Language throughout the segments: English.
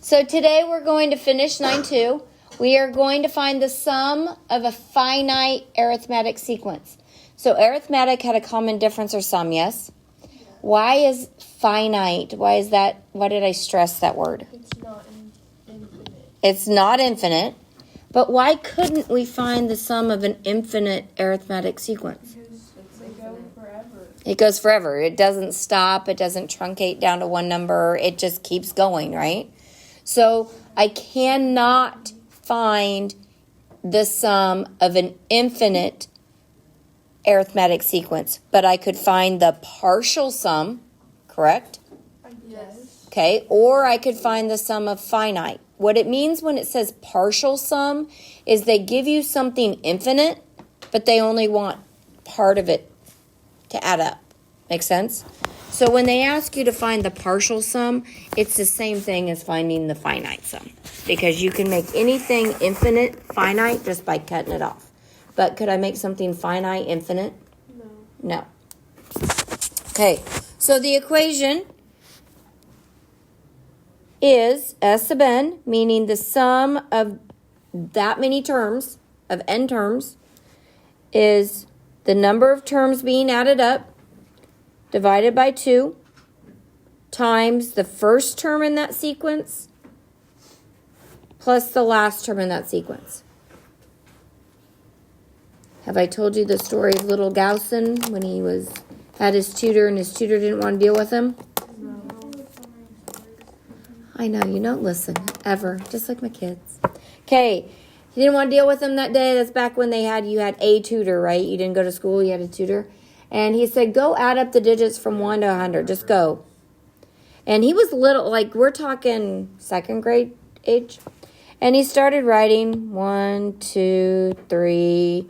So today we're going to finish 9-2. We are going to find the sum of a finite arithmetic sequence. So arithmetic had a common difference or sum, yes? Why is finite? Why is that? Why did I stress that word? It's not infinite. It's not infinite. But why couldn't we find the sum of an infinite arithmetic sequence? Because they go forever. It goes forever. It doesn't stop. It doesn't truncate down to one number. It just keeps going, right? So I cannot find the sum of an infinite arithmetic sequence, but I could find the partial sum, correct? Yes. Okay, or I could find the sum of finite. What it means when it says partial sum is they give you something infinite, but they only want part of it to add up. Make sense? So when they ask you to find the partial sum, it's the same thing as finding the finite sum, because you can make anything infinite finite just by cutting it off. But could I make something finite infinite? No. Okay, so the equation is S sub n, meaning the sum of that many terms, of n terms, is the number of terms being added up divided by 2 times the first term in that sequence plus the last term in that sequence. Have I told you the story of little Gaussen when he had his tutor and his tutor didn't want to deal with him? No. I know, you don't listen, ever, just like my kids. Okay, he didn't want to deal with him that day. That's back when you had a tutor, right? You didn't go to school, you had a tutor. And he said, go add up the digits from 1 to 100, just go. And he was little, like we're talking second grade age. And he started writing 1, 2, 3.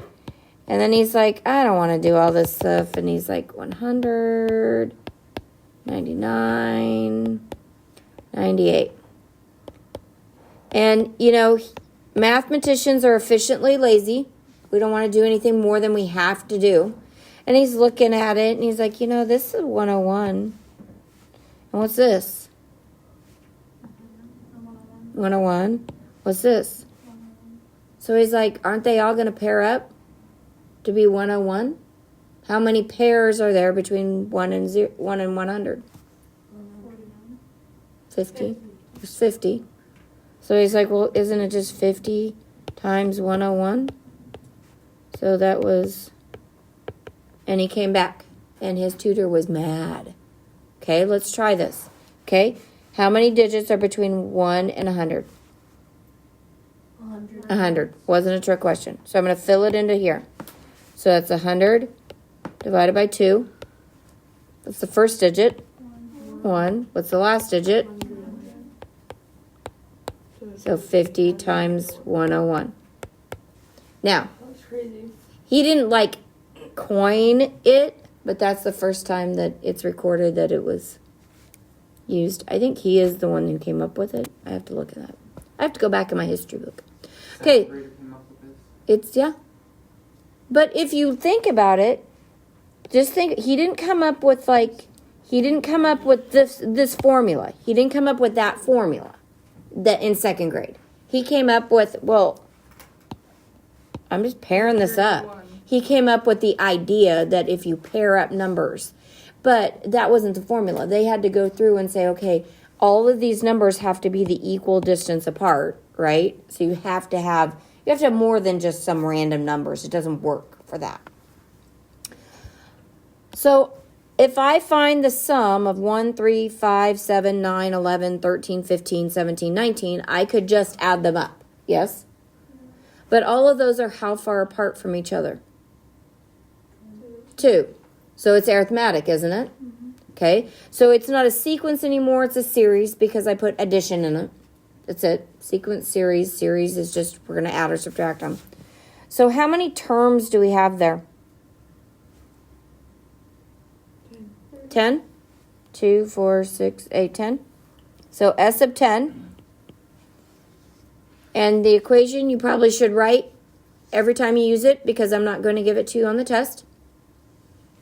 And then he's like, I don't want to do all this stuff. And he's like, 100, 99, 98. And, mathematicians are efficiently lazy. We don't want to do anything more than we have to do. And he's looking at it, and he's like, this is 101. And what's this? 101. What's this? So he's like, aren't they all going to pair up to be 101? How many pairs are there between 1 and 100? 50. There's 50. So he's like, well, isn't it just 50 times 101? So that was... And he came back, and his tutor was mad. Okay, let's try this. Okay, how many digits are between 1 and 100? 100. 100. Wasn't a trick question. So I'm going to fill it into here. So that's 100 divided by 2. What's the first digit? 1. What's the last digit? So 50 times 101. Now, That's crazy. he didn't coin it, but that's the first time that it's recorded that it was used. I think he is the one who came up with it. I have to look at that. I have to go back in my history book. Okay. It's, yeah. But if you think about it, just think, he didn't come up with this formula. He didn't come up with that formula that in second grade. He came up with, I'm just pairing this up. He came up with the idea that if you pair up numbers, but that wasn't the formula. They had to go through and say, okay, all of these numbers have to be the equal distance apart, right? So you have to have more than just some random numbers. It doesn't work for that. So if I find the sum of 1, 3, 5, 7, 9, 11, 13, 15, 17, 19, I could just add them up, yes? But all of those are how far apart from each other? 2. So it's arithmetic, isn't it? Mm-hmm. Okay. So it's not a sequence anymore. It's a series because I put addition in it. That's it. Sequence, series. Series is just, we're going to add or subtract them. So how many terms do we have there? 10? 2, 4, 6, 8, 10. So S sub 10. And the equation you probably should write every time you use it because I'm not going to give it to you on the test.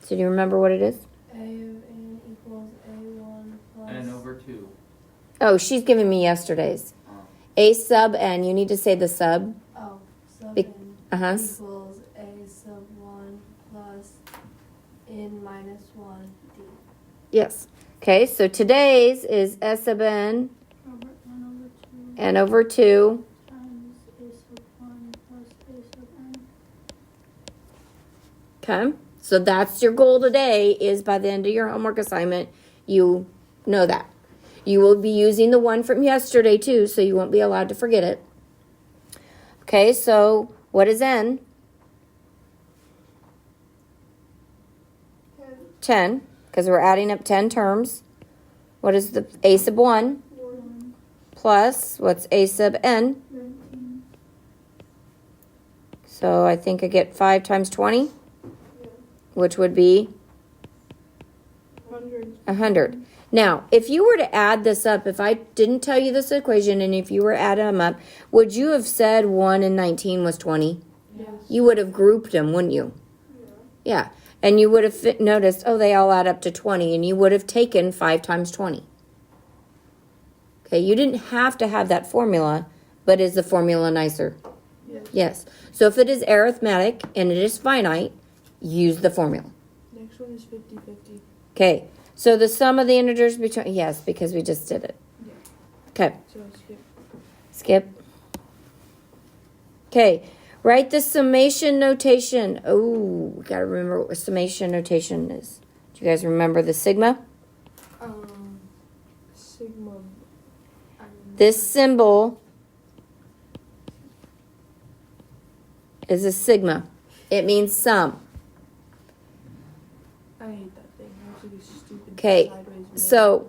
So do you remember what it is? A of n equals A1 plus... N over 2. Oh, she's giving me yesterday's. A sub n. You need to say the sub. Oh, sub Be- n uh-huh. equals a sub 1 plus n minus 1 d. Yes. Okay, so today's is S sub n Over n over 2 times a sub 1 plus a sub n. Okay, so that's your goal today is by the end of your homework assignment, you know that. You will be using the one from yesterday too, so you won't be allowed to forget it. Okay, so what is n? 10, because we're adding up 10 terms. What is the a sub 1 1, plus what's a sub n? 19. So I think I get 5 times 20, which would be 100. 100. Now, if you were to add this up, if I didn't tell you this equation and if you were to add them up, would you have said 1 and 19 was 20? Yes. You would have grouped them, wouldn't you? Yeah. And you would have noticed, oh, they all add up to 20, and you would have taken 5 times 20. Okay, you didn't have to have that formula, but is the formula nicer? Yes. Yes. So if it is arithmetic and it is finite, use the formula. Next one is 50-50. Okay, so the sum of the integers between, yes, because we just did it. Yeah. Okay, So skip. skip. Okay, write the summation notation. Oh, we gotta remember what summation notation is. Do you guys remember the sigma? Sigma. This symbol is a sigma. It means sum. I hate that thing. I have to do stupid Okay, sideways math. so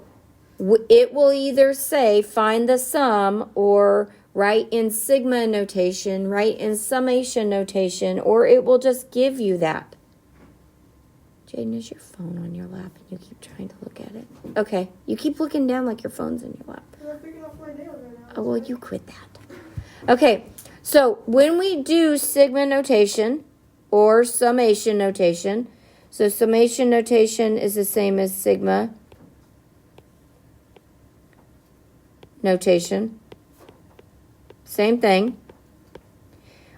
it will either say find the sum or write in sigma notation, write in summation notation, or it will just give you that. Jaden, is your phone on your lap and you keep trying to look at it? Okay, you keep looking down like your phone's in your lap. I'm picking off my nails right now. Oh, well, you quit that. Okay, so when we do sigma notation or summation notation, so summation notation is the same as sigma notation. Same thing.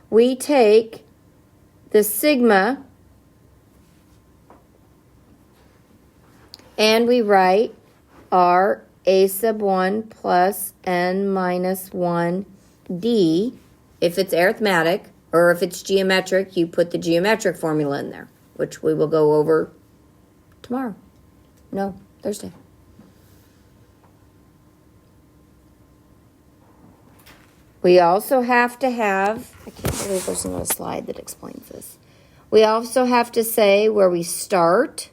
We take the sigma and we write our a sub 1 plus n minus 1 d. If it's arithmetic or if it's geometric, you put the geometric formula in there, which we will go over tomorrow. No, Thursday. We also have to have, I can't believe there's not a slide that explains this. We also have to say where we start.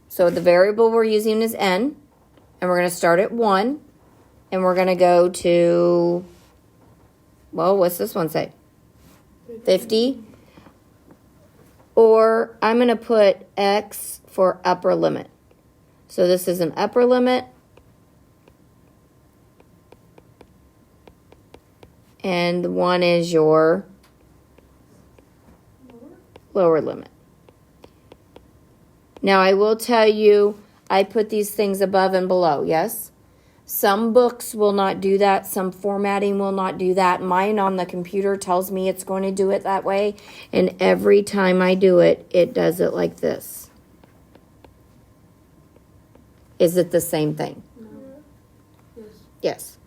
So the variable we're using is n, and we're going to start at 1, and we're going to go to, well, what's this one say? 50. Or I'm going to put x for upper limit. So this is an upper limit. And 1 is your lower limit. Now, I will tell you, I put these things above and below, yes? Some books will not do that. Some formatting will not do that. Mine on the computer tells me it's going to do it that way. And every time I do it, it does it like this. Is it the same thing? No. Yes. Yes.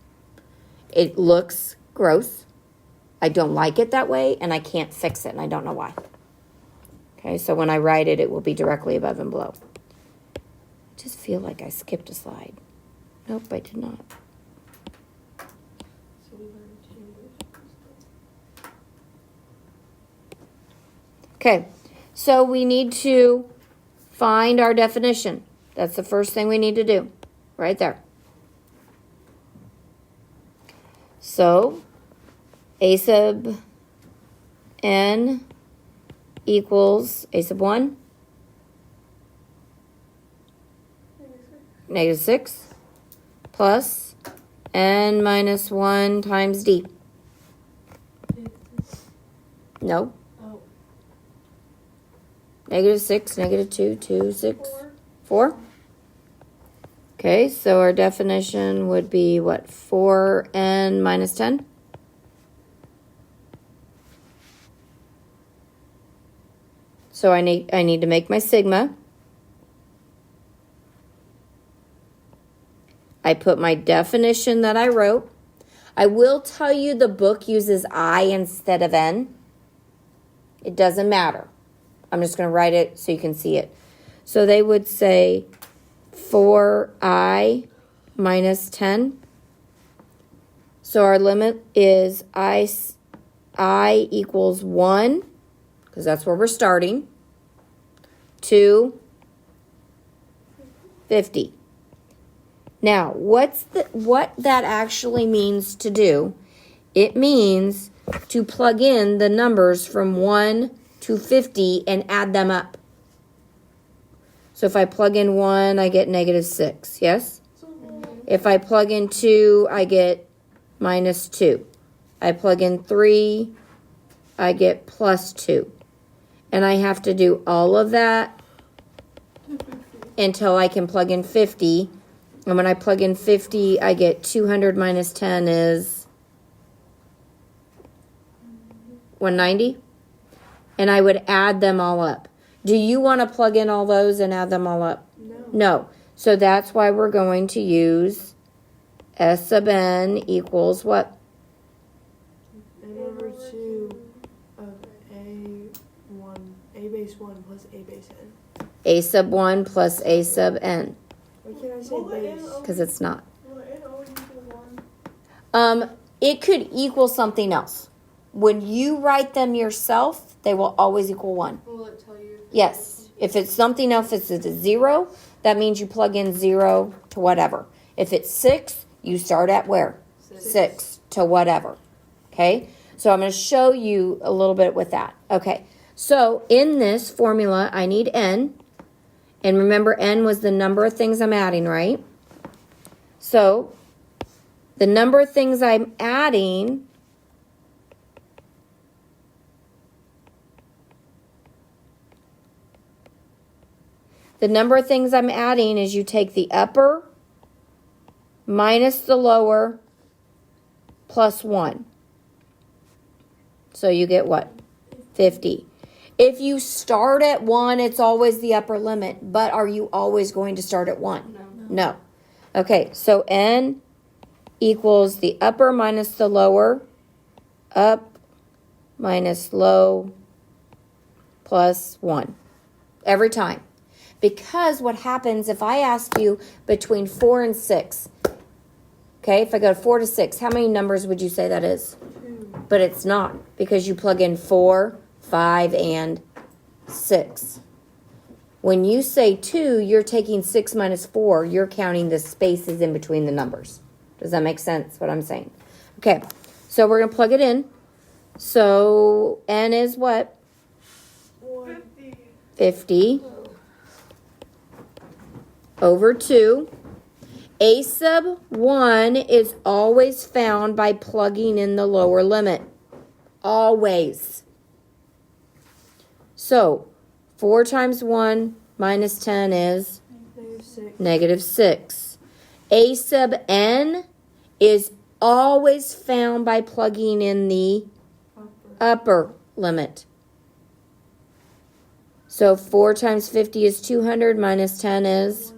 It looks gross. I don't like it that way, and I can't fix it, and I don't know why. Okay, so when I write it, it will be directly above and below. I just feel like I skipped a slide. Nope, I did not. So we learned to. Okay, so we need to find our definition. That's the first thing we need to do, right there. So, a sub n equals a sub 1, negative 6, plus n minus 1 times d. No. Oh. Negative 6, negative 2, 2, 6, 4. Okay, so our definition would be what? 4n minus 10? So I need to make my sigma. I put my definition that I wrote. I will tell you the book uses I instead of N. It doesn't matter. I'm just going to write it so you can see it. So they would say 4I minus 10. So our limit is I equals 1, because that's where we're starting, to 50. Now, what that actually means to do, it means to plug in the numbers from 1 to 50 and add them up. So if I plug in 1, I get -6, yes? If I plug in 2, I get -2. I plug in 3, I get +2. And I have to do all of that until I can plug in 50. And when I plug in 50, I get 200 minus 10 is 190. And I would add them all up. Do you want to plug in all those and add them all up? No. So that's why we're going to use S sub n equals what? N over 2 of A base 1 plus A base n. A sub 1 plus A sub n. Why can't I say base? Because it's not. Will it always equal 1? It could equal something else. When you write them yourself, they will always equal 1. Will it tell you? Yes. If it's something else, if it's a 0, that means you plug in 0 to whatever. If it's 6, you start at where? 6 to whatever. Okay? So I'm going to show you a little bit with that. Okay. So in this formula, I need n. And remember, n was the number of things I'm adding, right? So the number of things I'm adding is you take the upper minus the lower plus 1. So you get what? 50. If you start at 1, it's always the upper limit. But are you always going to start at 1? No. Okay, so n equals the upper minus the lower, up minus low plus 1. Every time. Because what happens if I ask you between 4 and 6, okay, if I go 4 to 6, how many numbers would you say that is? 2. But it's not, because you plug in 4, 5, and 6. When you say 2, you're taking 6 minus 4. You're counting the spaces in between the numbers. Does that make sense, what I'm saying? Okay, so we're going to plug it in. So n is what? 50 over 2. A sub 1 is always found by plugging in the lower limit. Always. So 4 times 1 minus 10 is -6. A sub n is always found by plugging in the upper limit. So 4 times 50 is 200 minus 10 is?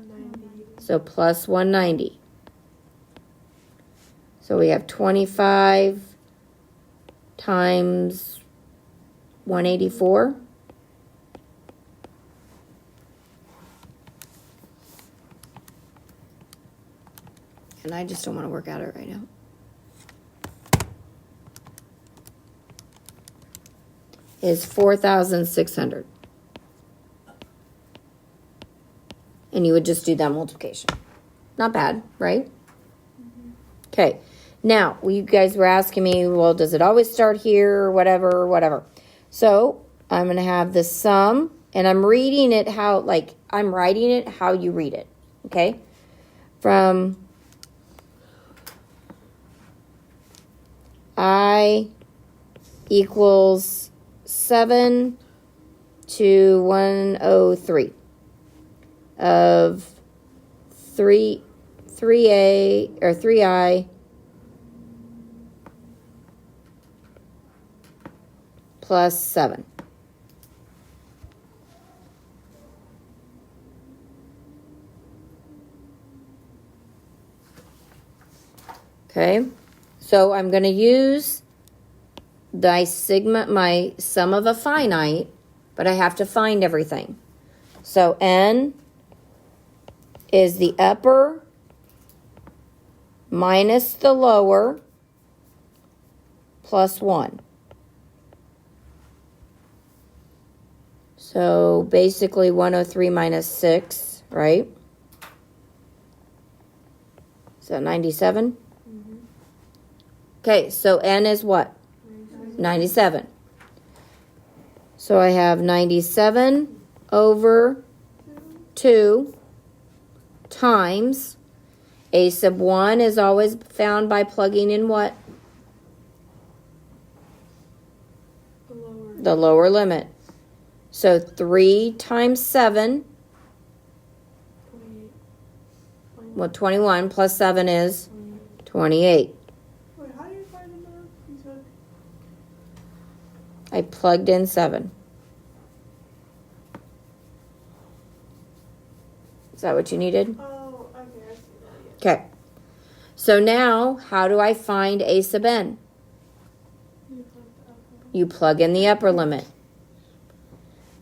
So plus 190. So we have 25 times 184. And I just don't want to work at it right now. Is 4,600. And you would just do that multiplication. Not bad, right? Okay. Now, you guys were asking me, well, does it always start here or whatever? So, I'm going to have the sum, and I'm reading it I'm writing it how you read it. Okay? From I equals 7 to 103. Of 3 3a or 3i plus 7. Okay, so I'm going to use my sum of a finite, but I have to find everything. So n is the upper minus the lower plus 1. So basically 103 minus 6, right? Is that 97? Okay, so n is what? 97. So I have 97 over 2 times a sub 1 is always found by plugging in what? The lower. The lower limit. So 3 times 7, 28. well, 21 plus 7 is 28. Wait, how do you find the number? You said I plugged in 7. Is that what you needed? oh, okay, I see that. Yeah. Okay. So now, how do I find a sub n? You fucked up. You plug in the upper limit.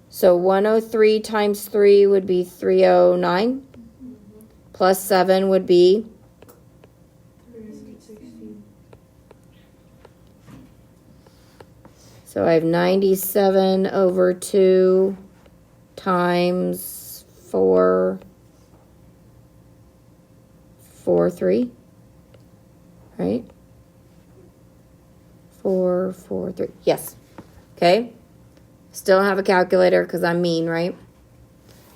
So 103 times 3 would be 309. Plus 7 would be 316. so I have 97 over 2 times 443, right? 443, yes. Okay. Still don't have a calculator because I'm mean, right?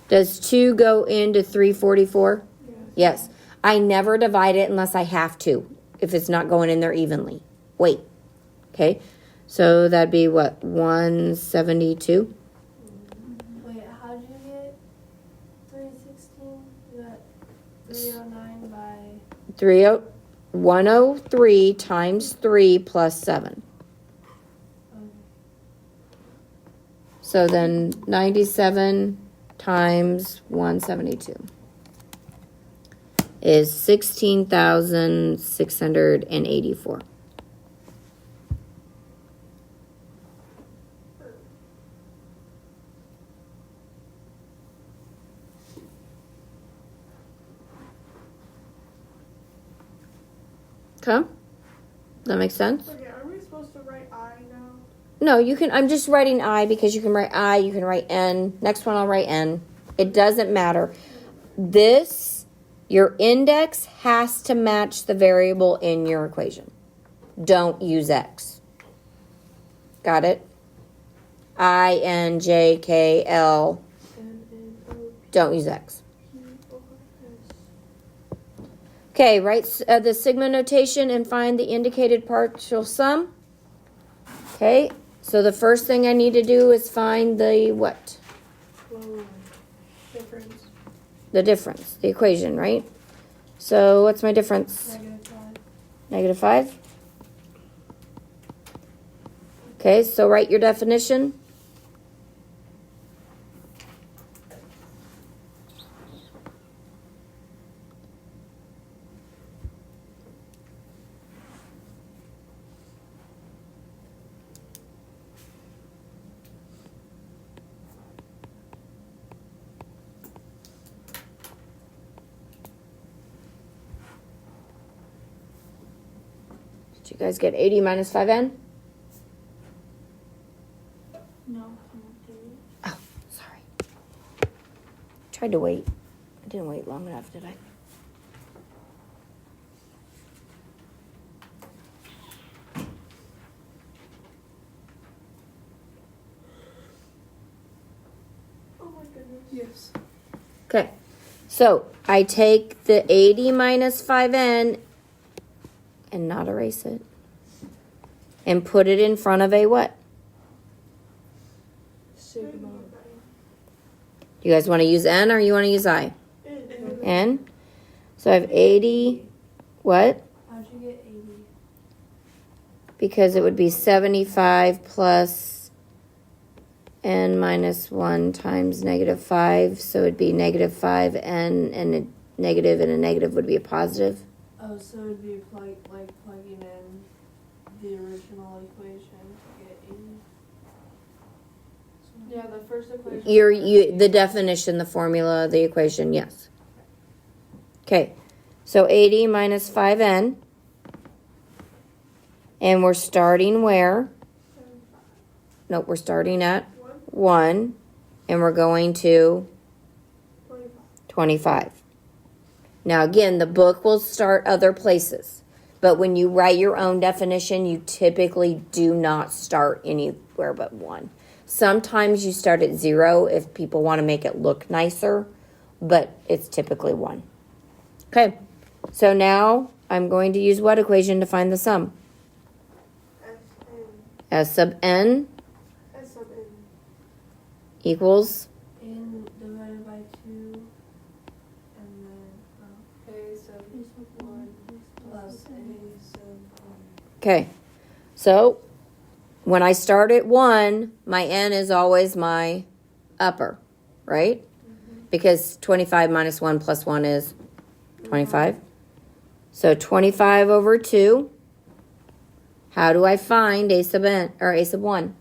Does 2 go into 344? Yes. I never divide it unless I have to, if it's not going in there evenly. Wait. Okay. So that'd be what? 172? Wait, how'd you get 316? You got 309 by. 103 times 3 plus 7. So then 97 times 172 is 16,684. Okay? That makes sense? Okay, are we supposed to write I now? No, you can, I'm just writing I because you can write I, you can write N. Next one I'll write N. It doesn't matter. This, your index has to match the variable in your equation. Don't use X. Got it? I, N, J, K, L. N-N-O-P-Q-R-S. Don't use X. Okay, write the sigma notation and find the indicated partial sum. Okay, so the first thing I need to do is find the what? Lower. Difference. The difference, the equation, right? So what's my difference? Negative 5. -5. Okay, so write your definition. Did you guys get 80 minus 5n? No, I'm not doing it. Oh, sorry. Tried to wait. I didn't wait long enough, did I? Oh my goodness. Yes. Okay. So I take the 80 minus 5n and not erase it. And put it in front of a what? Sigma. You guys want to use n or you want to use I? N. N. So I have 80, what? How'd you get 80? Because it would be 75 plus n minus 1 times negative 5. So it'd be negative 5n, and a negative would be a positive. Oh, so it'd be plugging in the original equation to get 80. Yeah, the first equation. The definition, the formula, the equation, yes. Okay, so 80 minus 5n. And we're starting where? Nope, we're starting at 1. And we're going to 25. Now, again, the book will start other places. But when you write your own definition, you typically do not start anywhere but 1. Sometimes you start at 0 if people want to make it look nicer, but it's typically 1. Okay, so now I'm going to use what equation to find the sum? S sub n equals? N divided by 2, and then A sub 1 plus A sub 1. Okay, so when I start at 1, my n is always my upper, right? Because 25 minus 1 plus 1 is 25. So 25 over 2. How do I find a sub n, or a sub 1?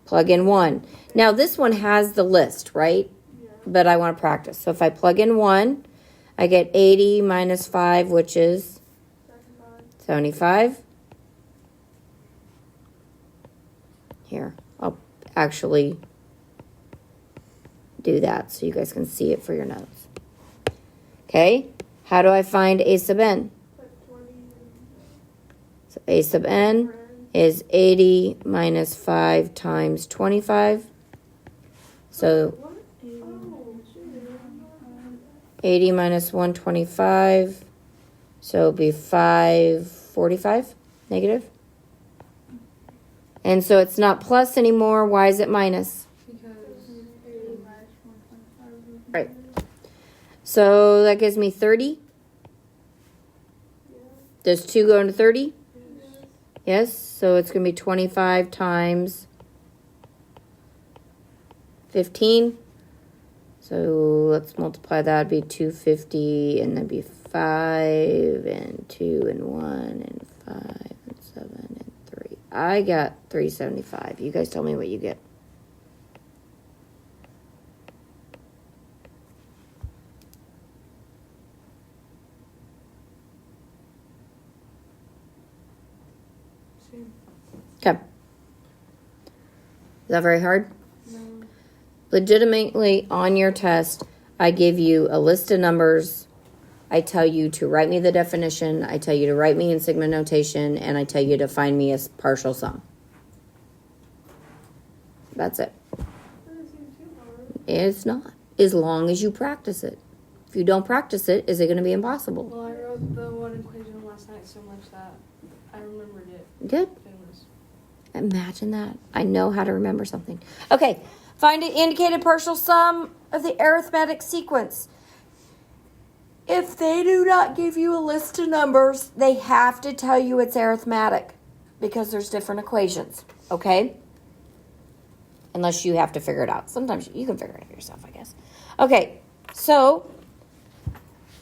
Plug in 1. Now this one has the list, right? Yeah. But I want to practice. So if I plug in 1, I get 80 minus 5, which is 75. Here, I'll actually do that so you guys can see it for your notes. Okay, how do I find a sub n? So a sub n is 80 minus 5 times 25. So 80 minus 125. So it'll be 545 negative. And so it's not plus anymore. Why is it minus? Right. So that gives me 30. Does 2 go into 30? Yes. So it's going to be 25 times 15. So let's multiply that. It'd be 250, and that'd be 5 and 2 and 1 and 5 and 7 and 3. I got 375. You guys tell me what you get. Okay. Is that very hard? No. Legitimately, on your test, I give you a list of numbers. I tell you to write me the definition. I tell you to write me in sigma notation. And I tell you to find me a partial sum. That's it. It's not. As long as you practice it. If you don't practice it, is it going to be impossible? Well, I wrote the one equation last night so much that I remembered it. Good. Famous. Imagine that. I know how to remember something. Okay. Find an indicated partial sum of the arithmetic sequence. If they do not give you a list of numbers, they have to tell you it's arithmetic because there's different equations. Okay? Unless you have to figure it out. Sometimes you can figure it out yourself, I guess. Okay. So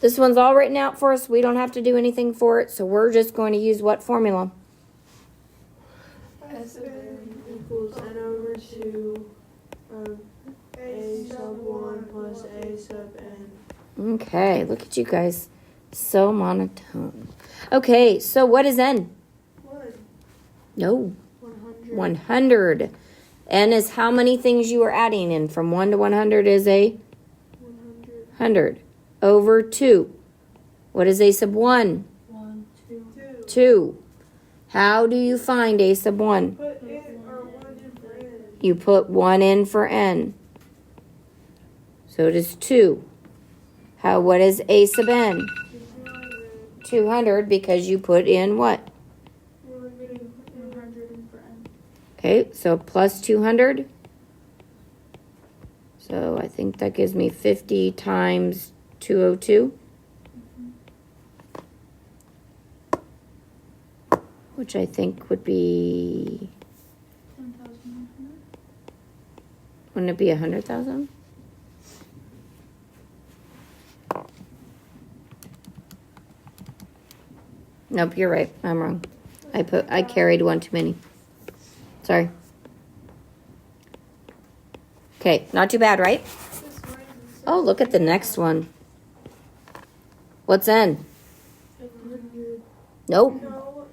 this one's all written out for us. We don't have to do anything for it. So we're just going to use what formula? S of n equals n over 2 a sub 1 plus a sub n. Okay, look at you guys. So monotone. Okay, so what is n? 1. No, 100. 100. N is how many things you are adding in. From 1 to 100 is a 100. 100. Over 2. What is a sub 1? 1, 2. 2. How do you find a sub 1? Put in or 1 in for n. You put 1 in for n. So it is 2. What is a sub n? 200 because you put in what? 100 in for n. Okay, so plus 200. So I think that gives me 50 times 202. Which I think would be, 10,100. wouldn't it be 100,000? Nope, you're right. I'm wrong. I carried one too many. Sorry. Okay, not too bad, right? Oh, look at the next one. What's N? Nope. No,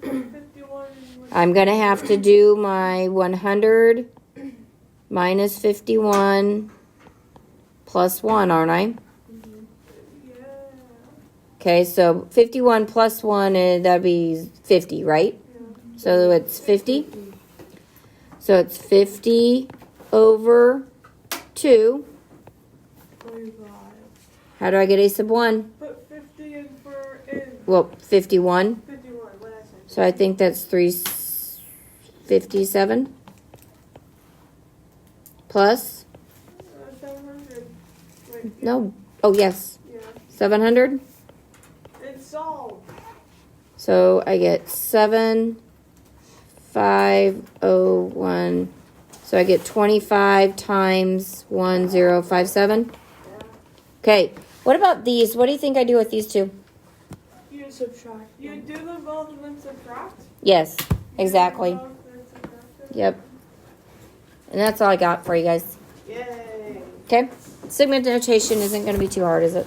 51 is what. I'm gonna have to do my 100 minus 51 plus 1, aren't I? Yeah. Okay, so 51 plus 1, that'd be 50, right? So it's 50. So it's 50 over 2. 25. How do I get a sub 1? Put 50 in for in. Well, 51. 51, what did I say? So I think that's 357 plus, 700. Wait, no, oh yes, yeah. 700. It's solved. So I get 7,501. So I get 25 times 1057. Okay, what about these? What do you think I do with these two? You subtract. You do them both and then subtract? Yes, exactly. Do them both and then subtract them? Yep. And that's all I got for you guys. Yay. Okay, segment notation isn't going to be too hard, is it?